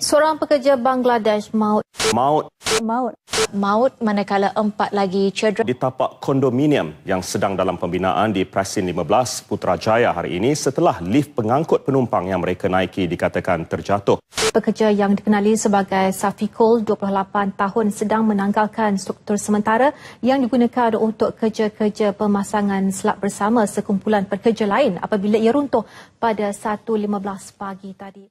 Seorang pekerja Bangladesh maut manakala 4 lagi cedera di tapak kondominium yang sedang dalam pembinaan di Presin 15 Putrajaya hari ini setelah lift pengangkut penumpang yang mereka naiki dikatakan terjatuh. Pekerja yang dikenali sebagai Safikul, 28 tahun, sedang menanggalkan struktur sementara yang digunakan untuk kerja-kerja pemasangan slab bersama sekumpulan pekerja lain apabila ia runtuh pada 1.15 pagi tadi.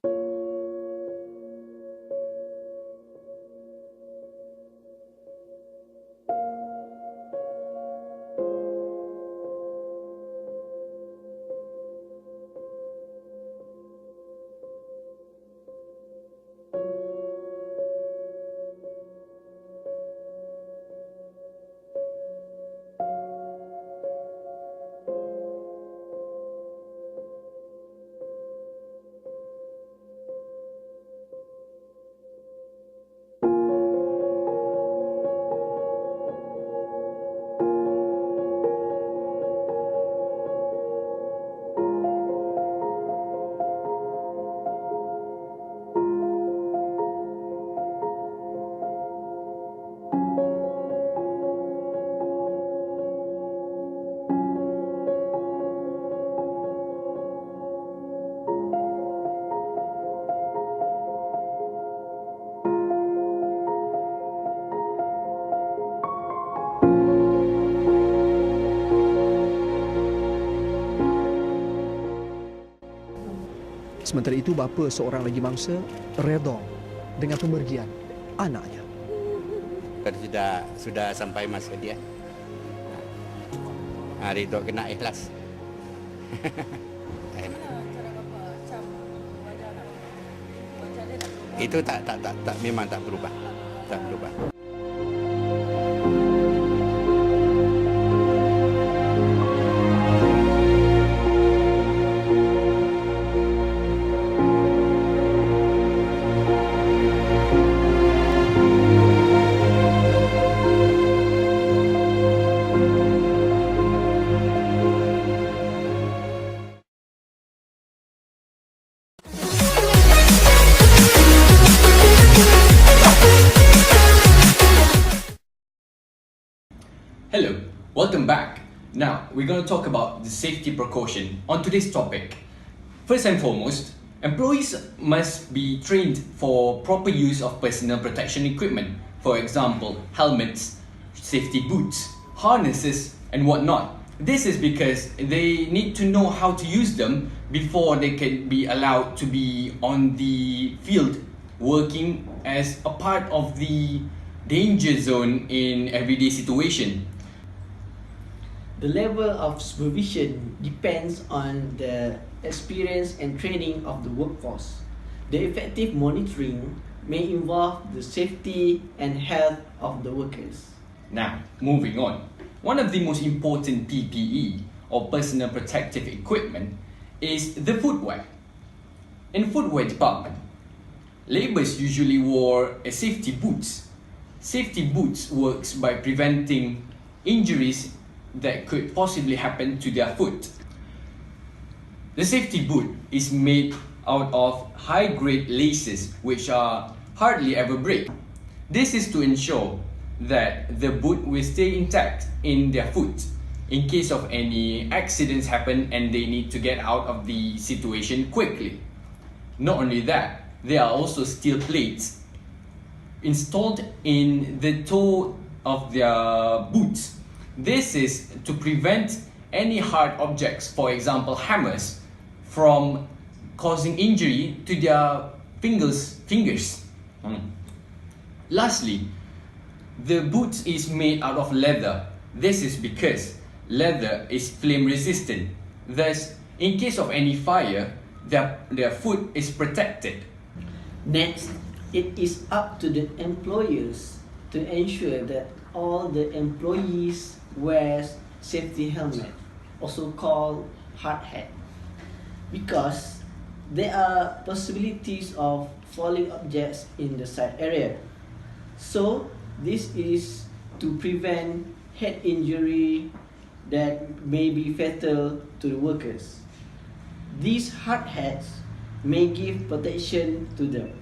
Sementara itu, bapa seorang lagi mangsa redha dengan pemergian anaknya. Sudah sampai masa dia. Hari itu kena ikhlas. Itu memang tak berubah. Tak berubah. Hello, welcome back. Now, we're going to talk about the safety precaution on today's topic. First and foremost, employees must be trained for proper use of personal protection equipment. For example, helmets, safety boots, harnesses, and whatnot. This is because they need to know how to use them before they can be allowed to be on the field working as a part of the danger zone in everyday situation. The level of supervision depends on the experience and training of the workforce. The effective monitoring may involve the safety and health of the workers. Now, moving on. One of the most important PPE or personal protective equipment is the footwear. In footwear department, labourers usually wore safety boots. Safety boots works by preventing injuries that could possibly happen to their foot. The safety boot is made out of high-grade laces which are hardly ever break. This is to ensure that the boot will stay intact in their foot in case of any accidents happen and they need to get out of the situation quickly. Not only that, there are also steel plates installed in the toe of their boots. This is to prevent any hard objects, for example hammers, from causing injury to their fingers. Lastly, the boot is made out of leather. This is because leather is flame resistant. Thus, in case of any fire, their foot is protected. Next, it is up to the employers to ensure that all the employees wear safety helmet, also called hard hat, because there are possibilities of falling objects in the site area. So this is to prevent head injury that may be fatal to the workers. These hard hats may give protection to them.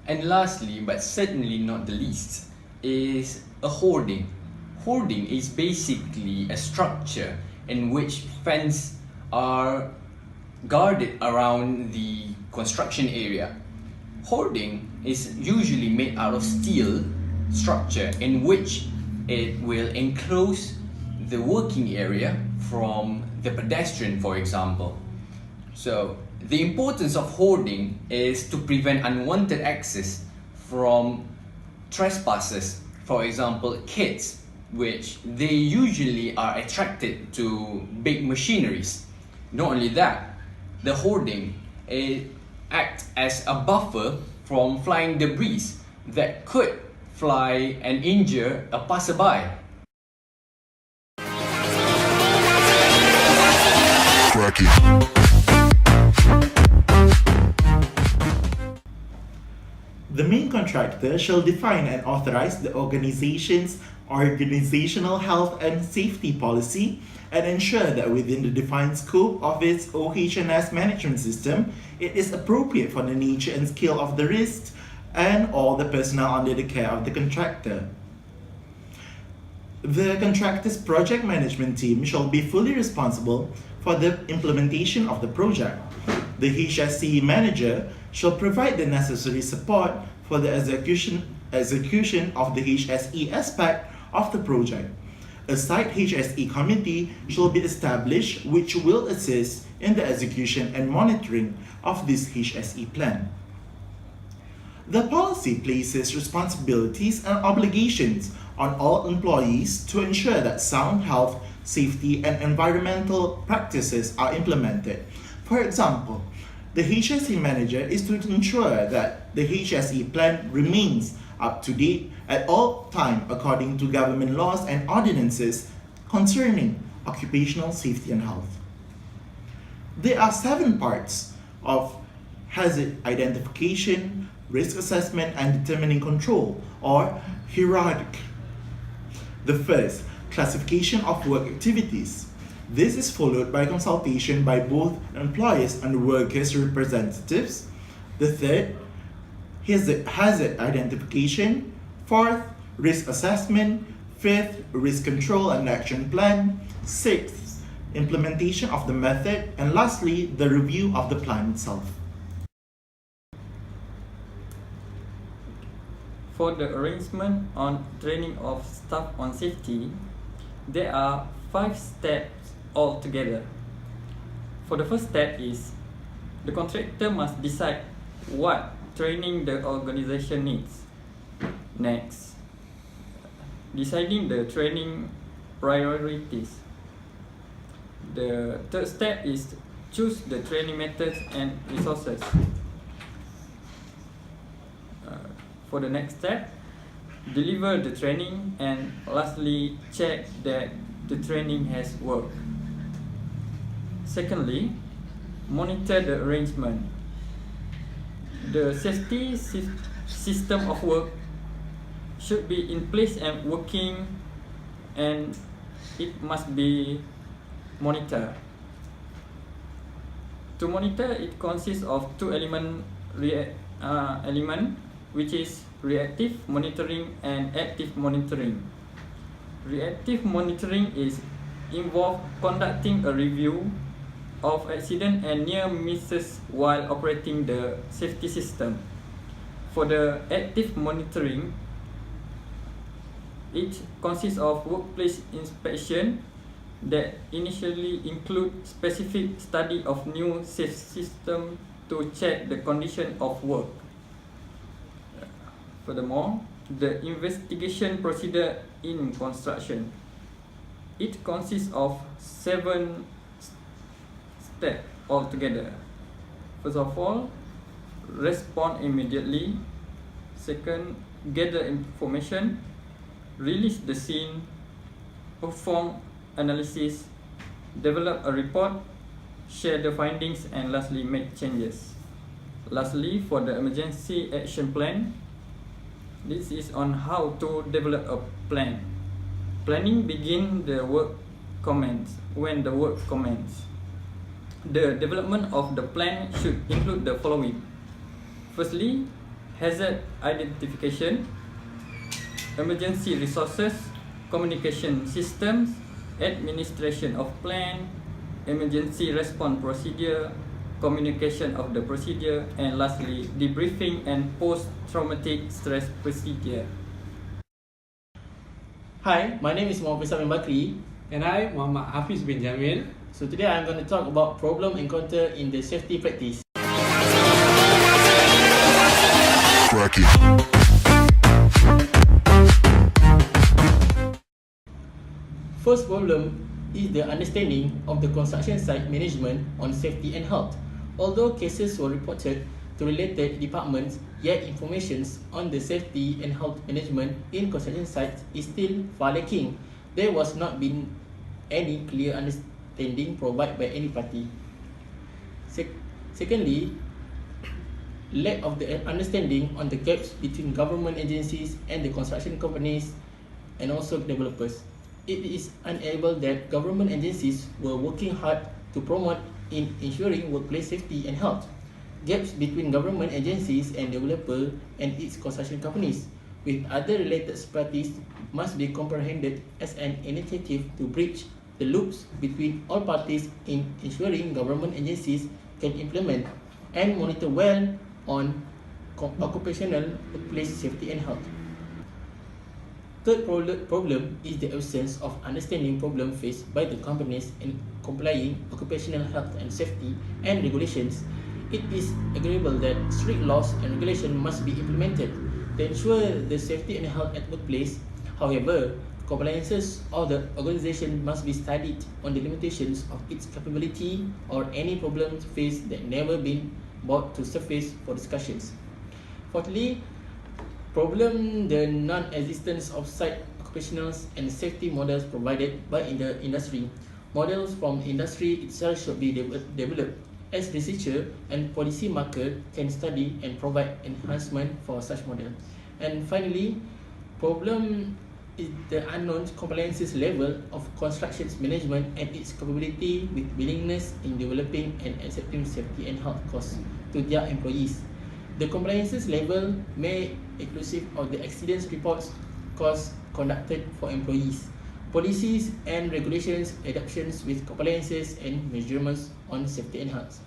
And lastly, but certainly not the least, is a hoarding. Hoarding is basically a structure in which fence are guarded around the construction area. Hoarding is usually made out of steel structure in which it will enclose the working area from the pedestrian, for example. So the importance of hoarding is to prevent unwanted access from trespassers, for example kids, which they usually are attracted to big machineries. Not only that, the hoarding acts as a buffer from flying debris that could fly and injure a passerby. The main contractor shall define and authorize the organization's organizational health and safety policy and ensure that within the defined scope of its OH&S management system, it is appropriate for the nature and scale of the risks and all the personnel under the care of the contractor. The contractor's project management team shall be fully responsible for the implementation of the project. The HSE manager shall provide the necessary support for the execution of the HSE aspect of the project. A site HSE committee shall be established which will assist in the execution and monitoring of this HSE plan. The policy places responsibilities and obligations on all employees to ensure that sound health, safety, and environmental practices are implemented. For example, the HSE manager is to ensure that the HSE plan remains up to date at all time according to government laws and ordinances concerning occupational safety and health. There are 7 parts of hazard identification, risk assessment, and determining control, or hierarchy. The first, classification of work activities. This is followed by consultation by both employers and workers' representatives. The third, hazard identification. Fourth, risk assessment. Fifth, risk control and action plan. Sixth, implementation of the method. And lastly, the review of the plan itself. For the arrangement on training of staff on safety, there are 5 steps altogether. For the first step is, the contractor must decide what training the organization needs. Next, deciding the training priorities. The third step is choose the training methods and resources. For the next step, deliver the training, and lastly, check that the training has worked. Secondly, monitor the arrangement. The safety system of work should be in place and working, and it must be monitored. To monitor, it consists of 2 elements, which is reactive monitoring and active monitoring. Reactive monitoring is involved conducting a review of accident and near misses while operating the safety system. For the active monitoring, it consists of workplace inspection that initially include specific study of new safe system to check the condition of work. Furthermore, the investigation procedure in construction. It consists of 7 steps altogether. First of all, respond immediately. Second, gather information, release the scene, perform analysis, develop a report, share the findings, and lastly, make changes. Lastly, for the emergency action plan, this is on how to develop a plan. Planning begins when the work commences. The development of the plan should include the following. Firstly, hazard identification, emergency resources, communication systems, administration of plan, emergency response procedure, communication of the procedure, and lastly, debriefing and post-traumatic stress procedure. Hi, my name is Profesor Bakri. And I, Muhammad Hafiz bin Jamil. So today I'm going to talk about problem encountered in the safety practice. First problem is the understanding of the construction site management on safety and health. Although cases were reported to related departments, yet information on the safety and health management in construction sites is still far lacking. There was not been any clear understanding provided by any party. Secondly, lack of the understanding on the gaps between government agencies and the construction companies and also developers. It is unable that government agencies were working hard to promote in ensuring workplace safety and health. Gaps between government agencies and developer and its construction companies with other related parties must be comprehended as an initiative to bridge the loops between all parties in ensuring government agencies can implement and monitor well on occupational workplace safety and health. Third problem is the absence of understanding problem faced by the companies in complying occupational health and safety and regulations. It is agreeable that strict laws and regulations must be implemented to ensure the safety and health at workplace. However, compliances of the organization must be studied on the limitations of its capability or any problems faced that never been brought to surface for discussions. Fourthly, problem the non-existence of site occupational and safety models provided by the industry. Models from industry itself should be developed as researcher and policy maker can study and provide enhancement for such model. And finally, problem is the unknown compliances level of construction management and its capability with willingness in developing and accepting safety and health costs to their employees. The compliances level may inclusive of the accidents reports costs conducted for employees, policies and regulations, adoptions with compliances and measurements on safety and health.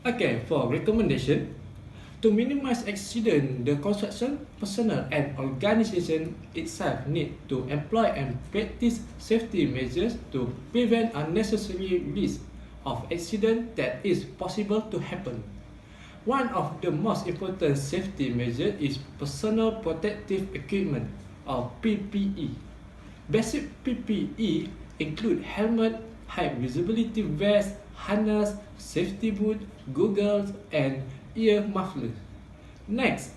Okay, for recommendation, to minimize accident, the construction personnel and organization itself need to employ and practice safety measures to prevent unnecessary risk of accident that is possible to happen. One of the most important safety measures is personal protective equipment or PPE. Basic PPE include helmet, high visibility vest, harness, safety boot, goggles, and ear mufflers. Next,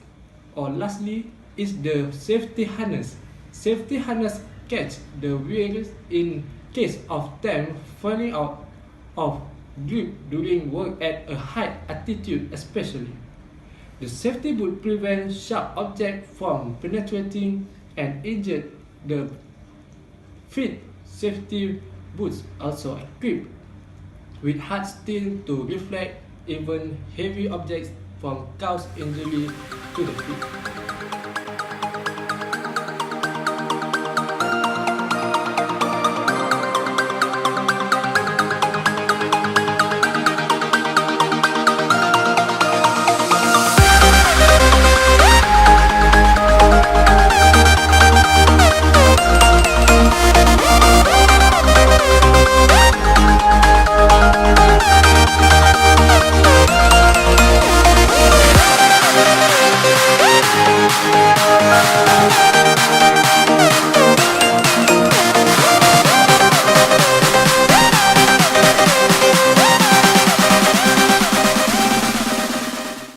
or lastly, is the safety harness. Safety harness catch the wheels in case of them falling out of grip during work at a high altitude especially. The safety boot prevents sharp objects from penetrating and injure the feet. Safety boots also equipped with hard steel to reflect even heavy objects from cause injury to the feet.